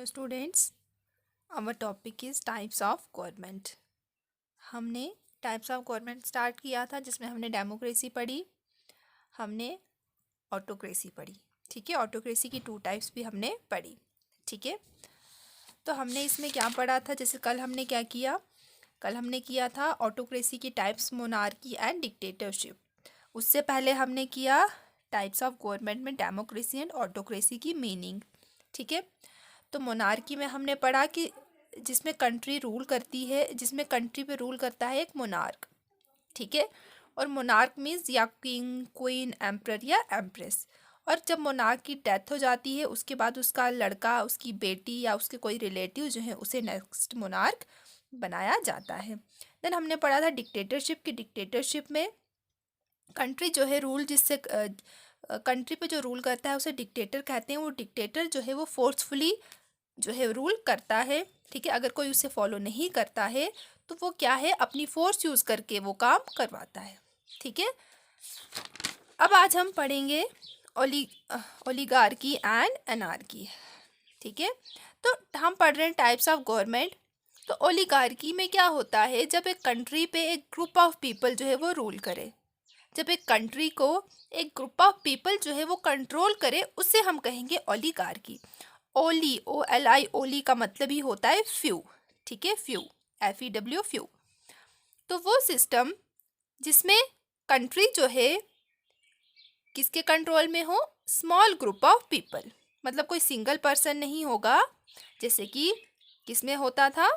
Hello students, our topic is types of government. हमने types of government start किया था जिसमें हमने डेमोक्रेसी पढ़ी, हमने ऑटोक्रेसी पढ़ी। ठीक है, ऑटोक्रेसी की 2 टाइप्स भी हमने पढ़ी। ठीक है, तो हमने इसमें क्या पढ़ा था? जैसे कल हमने क्या किया? कल हमने किया था ऑटोक्रेसी की टाइप्स, मोनार्की एंड डिक्टेटरशिप। उससे पहले हमने किया टाइप्स ऑफ गवर्नमेंट में डेमोक्रेसी एंड ऑटोक्रेसी की मीनिंग। ठीक है, तो मोनार्की में हमने पढ़ा कि जिसमें कंट्री रूल करती है, जिसमें कंट्री पे रूल करता है एक मोनार्क। ठीक है, और मोनार्क मीन्स या किंग, क्वीन, एम्परर या एम्प्रेस। और जब मोनार्क की डेथ हो जाती है उसके बाद उसका लड़का, उसकी बेटी या उसके कोई रिलेटिव जो है उसे नेक्स्ट मोनार्क बनाया जाता है। देन हमने पढ़ा था डिक्टेटरशिप की। डिक्टेटरशिप में कंट्री जो है रूल जिससे कंट्री पे जो रूल करता है उसे डिक्टेटर कहते हैं। वो डिक्टेटर जो है वो फोर्सफुली जो है रूल करता है। ठीक है, अगर कोई उसे फॉलो नहीं करता है तो वो क्या है, अपनी फोर्स यूज़ करके वो काम करवाता है। ठीक है, अब आज हम पढ़ेंगे ओलिगार्की एंड एनार्की। ठीक है, तो हम पढ़ रहे हैं टाइप्स ऑफ गवर्नमेंट। तो ओलिगार्की में क्या होता है? जब एक कंट्री पे एक ग्रुप ऑफ पीपल जो है वो रूल करे, जब एक कंट्री को एक ग्रुप ऑफ पीपल जो है वो कंट्रोल करे, उसे हम कहेंगे oligarchy. Oli, O L I, ओली का मतलब ही होता है फ्यू। ठीक है, फ्यू, FEW, फ्यू। तो वो सिस्टम जिसमें कंट्री जो है किसके कंट्रोल में हो? स्मॉल ग्रुप ऑफ पीपल, मतलब कोई सिंगल पर्सन नहीं होगा, जैसे कि किसमें होता था?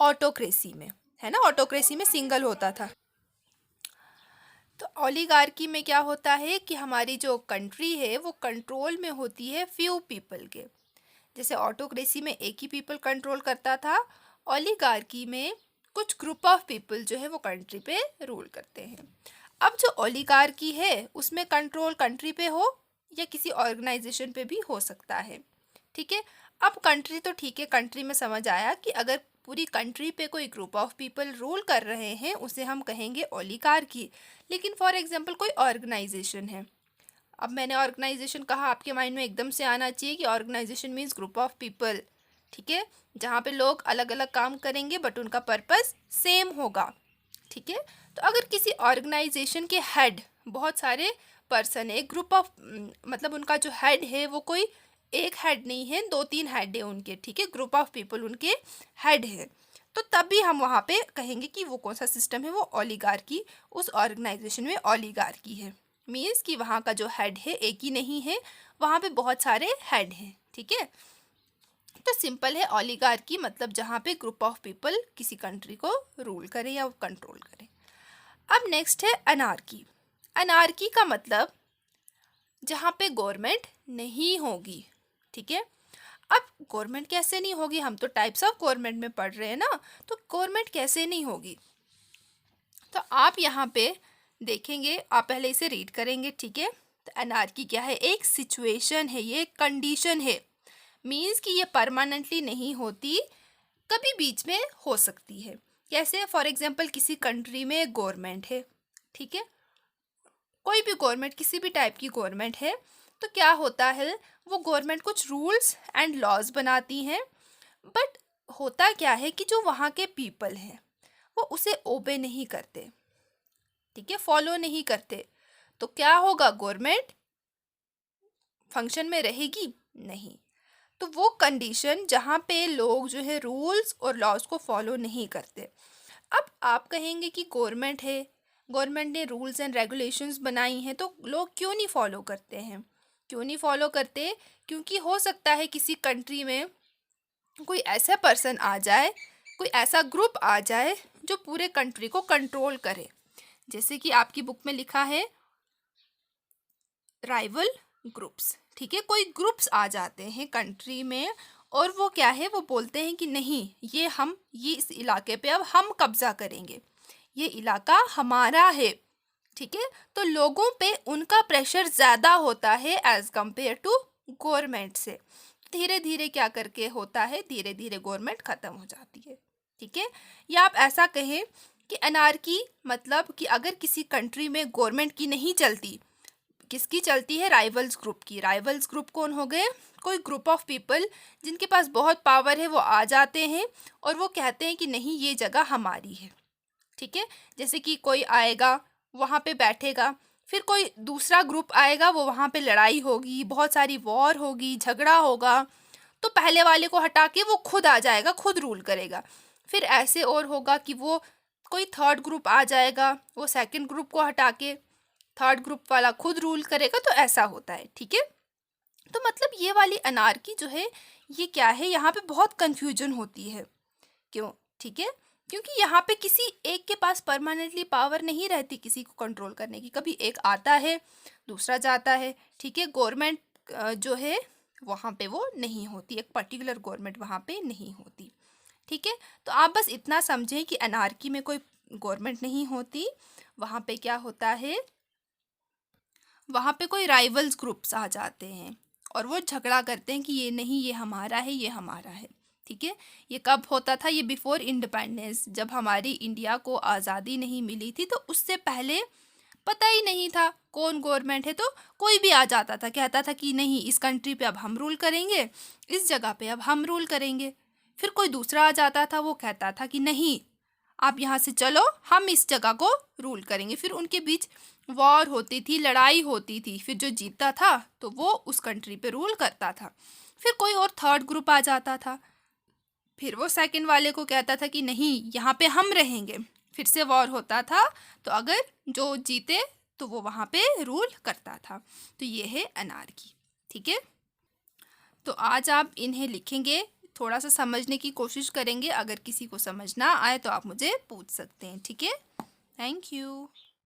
ऑटोक्रेसी में, है ना? ऑटोक्रेसी में सिंगल होता था। तो ओलिगार्की में क्या होता है कि हमारी जो कंट्री है वो कंट्रोल में होती है फ्यू पीपल के। जैसे ऑटोक्रेसी में एक ही पीपल कंट्रोल करता था, ओलिगार्की में कुछ ग्रुप ऑफ पीपल जो है वो कंट्री पे रूल करते हैं। अब जो ओलिगार्की है उसमें कंट्रोल कंट्री पे हो या किसी ऑर्गेनाइजेशन पे भी हो सकता है। ठीक है, अब कंट्री तो ठीक है, कंट्री में समझ आया कि अगर पूरी कंट्री पे कोई ग्रुप ऑफ पीपल रूल कर रहे हैं उसे हम कहेंगे ओलिगार्की। लेकिन फॉर एग्जांपल कोई ऑर्गेनाइजेशन है, अब मैंने ऑर्गेनाइजेशन कहा, आपके माइंड में एकदम से आना चाहिए कि organization means group of people. ठीक है, जहाँ पे लोग अलग अलग काम करेंगे बट उनका पर्पस सेम होगा। ठीक है, तो अगर किसी ऑर्गेनाइजेशन के हेड बहुत सारे पर्सन है, एक ग्रुप ऑफ मतलब उनका जो हेड है वो कोई एक हेड नहीं है, 2-3 हेड है उनके। ठीक है, ग्रुप ऑफ पीपल उनके हेड है, तो तब भी हम वहाँ पे कहेंगे कि वो कौन सा सिस्टम है? वो ओलिगार्की, उस ऑर्गेनाइजेशन में ओलिगार्की है। मीन्स कि वहाँ का जो हेड है एक ही नहीं है, वहाँ पे बहुत सारे हेड हैं। ठीक है, तो सिंपल है ओलिगार्की मतलब जहाँ पे ग्रुप ऑफ पीपल किसी कंट्री को रूल करे या कंट्रोल करे। अब नेक्स्ट है अनार्की। अनार्की का मतलब जहाँ पे गवर्नमेंट नहीं होगी। ठीक है, अब गवर्नमेंट कैसे नहीं होगी? हम तो टाइप्स ऑफ गवर्नमेंट में पढ़ रहे हैं ना, तो गवर्नमेंट कैसे नहीं होगी? तो आप यहाँ पे देखेंगे, आप पहले इसे रीड करेंगे। ठीक है, तो अनार्की क्या है? एक सिचुएशन है, ये एक कंडीशन है। मीन्स कि ये परमानेंटली नहीं होती, कभी बीच में हो सकती है। कैसे? फॉर एग्जांपल किसी कंट्री में गवर्नमेंट है, ठीक है, कोई भी गवर्नमेंट, किसी भी टाइप की गवर्नमेंट है, तो क्या होता है? वो गवर्नमेंट कुछ रूल्स एंड लॉज बनाती हैं, बट होता क्या है कि जो वहाँ के पीपल हैं वो उसे ओबे नहीं करते। ठीक है, फॉलो नहीं करते, तो क्या होगा? गवर्नमेंट फंक्शन में रहेगी नहीं। तो वो कंडीशन जहाँ पे लोग जो है रूल्स और लॉज को फॉलो नहीं करते। अब आप कहेंगे कि गवर्नमेंट है, गवर्नमेंट ने रूल्स एंड रेगुलेशंस बनाई हैं, तो लोग क्यों नहीं फॉलो करते हैं? क्यों नहीं फॉलो करते? क्योंकि हो सकता है किसी कंट्री में कोई ऐसा पर्सन आ जाए, कोई ऐसा ग्रुप आ जाए जो पूरे कंट्री को कंट्रोल करे। जैसे कि आपकी बुक में लिखा है राइवल ग्रुप्स। ठीक है, कोई ग्रुप्स आ जाते हैं कंट्री में और वो क्या है, वो बोलते हैं कि नहीं, ये इस इलाके पे अब हम कब्जा करेंगे, ये इलाका हमारा है। ठीक है, तो लोगों पे उनका प्रेशर ज़्यादा होता है एज कंपेयर टू गवर्नमेंट से। धीरे धीरे क्या करके होता है, धीरे धीरे गवर्नमेंट ख़त्म हो जाती है। ठीक है, या आप ऐसा कहें कि अनार्की मतलब कि अगर किसी कंट्री में गवर्नमेंट की नहीं चलती, किसकी चलती है? राइवल्स ग्रुप की। राइवल्स ग्रुप कौन हो गए? कोई ग्रुप ऑफ पीपल जिनके पास बहुत पावर है, वो आ जाते हैं और वो कहते हैं कि नहीं, ये जगह हमारी है। ठीक है, जैसे कि कोई आएगा, वहाँ पे बैठेगा, फिर कोई दूसरा ग्रुप आएगा, वो वहाँ पे लड़ाई होगी, बहुत सारी वॉर होगी, झगड़ा होगा, तो पहले वाले को हटा के वो खुद आ जाएगा, खुद रूल करेगा। फिर ऐसे और होगा कि वो कोई थर्ड ग्रुप आ जाएगा, वो सेकंड ग्रुप को हटा के थर्ड ग्रुप वाला खुद रूल करेगा। तो ऐसा होता है। ठीक है, तो मतलब ये वाली अनार्की जो है, ये क्या है, यहाँ पे बहुत कंफ्यूजन होती है। क्यों? ठीक है, क्योंकि यहाँ पे किसी एक के पास परमानेंटली पावर नहीं रहती किसी को कंट्रोल करने की। कभी एक आता है, दूसरा जाता है। ठीक है, गवर्नमेंट जो है वहाँ पे वो नहीं होती, एक पर्टिकुलर गवर्नमेंट वहाँ पे नहीं होती। ठीक है, तो आप बस इतना समझें कि अनार्की में कोई गवर्नमेंट नहीं होती। वहाँ पे क्या होता है, वहाँ पे कोई राइवल्स ग्रुप्स आ जाते हैं और वो झगड़ा करते हैं कि ये नहीं, ये हमारा है, ये हमारा है। ठीक है, ये कब होता था? ये बिफोर इंडिपेंडेंस, जब हमारी इंडिया को आज़ादी नहीं मिली थी, तो उससे पहले पता ही नहीं था कौन गवर्नमेंट है, तो कोई भी आ जाता था, कहता था कि नहीं, इस कंट्री पे अब हम रूल करेंगे, इस जगह पे अब हम रूल करेंगे। फिर कोई दूसरा आ जाता था, वो कहता था कि नहीं, आप यहाँ से चलो, हम इस जगह को रूल करेंगे। फिर उनके बीच वॉर होती थी, लड़ाई होती थी, फिर जो जीतता था तो वो उस कंट्री पे रूल करता था। फिर कोई और थर्ड ग्रुप आ जाता था, फिर वो सेकंड वाले को कहता था कि नहीं, यहाँ पे हम रहेंगे। फिर से वॉर होता था, तो अगर जो जीते तो वो वहाँ पे रूल करता था। तो ये है अनार्की। ठीक है, तो आज आप इन्हें लिखेंगे, थोड़ा सा समझने की कोशिश करेंगे। अगर किसी को समझ ना आए तो आप मुझे पूछ सकते हैं। ठीक है, थैंक यू।